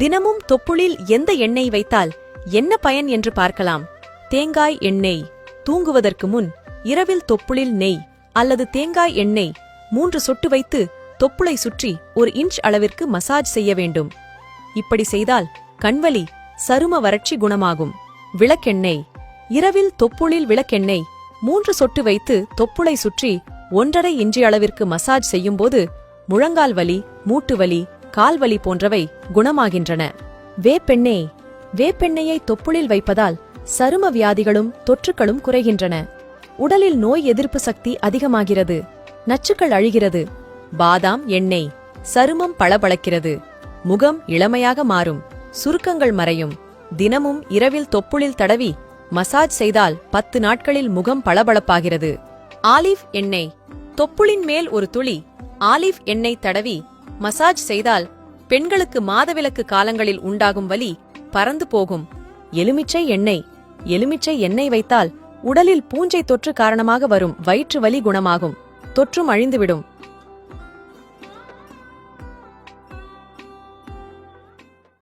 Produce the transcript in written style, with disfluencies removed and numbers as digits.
தினமும் தொப்புளில் எந்த எண்ணெய் வைத்தால் என்ன பயன் என்று பார்க்கலாம். தேங்காய் எண்ணெய். தூங்குவதற்கு முன் இரவில் தொப்புளில் நெய் அல்லது தேங்காய் எண்ணெய் 3 சொட்டு வைத்து தொப்புளை சுற்றி 1 இன்ச் அளவிற்கு மசாஜ் செய்ய வேண்டும். இப்படி செய்தால் கண்வலி, சரும வறட்சி குணமாகும். விளக்கெண்ணெய். இரவில் தொப்புளில் விளக்கெண்ணெய் 3 சொட்டு வைத்து தொப்புளை சுற்றி 1.5 இன்ச் அளவிற்கு மசாஜ் செய்யும்போது முழங்கால் வலி, மூட்டு வலி, கால்வலி போன்றவை குணமாகின்றன. வேப்பெண்ணெய். வேப்பெண்ணெயை தொப்புளில் வைப்பதால் சரும வியாதிகளும் தொற்றுக்களும் குறைகின்றன. உடலில் நோய் எதிர்ப்பு சக்தி அதிகமாகிறது. நச்சுக்கள் அழிகிறது. பாதாம் எண்ணெய். சருமம் பளபளக்கிறது. முகம் இளமையாக மாறும். சுருக்கங்கள் மறையும். தினமும் இரவில் தொப்புளில் தடவி மசாஜ் செய்தால் 10 நாட்களில் முகம் பளபளப்பாகிறது. ஆலிவ் எண்ணெய். தொப்புளின் மேல் ஒரு துளி ஆலிவ் எண்ணெய் தடவி மசாஜ் செய்தால் பெண்களுக்கு மாதவிலக்கு காலங்களில் உண்டாகும் வலி பறந்து போகும். எலுமிச்சை எண்ணெய். எலுமிச்சை எண்ணெய் வைத்தால் உடலில் பூஞ்சை தொற்று காரணமாக வரும் வயிற்று வலி குணமாகும். தொற்றும் அழிந்துவிடும்.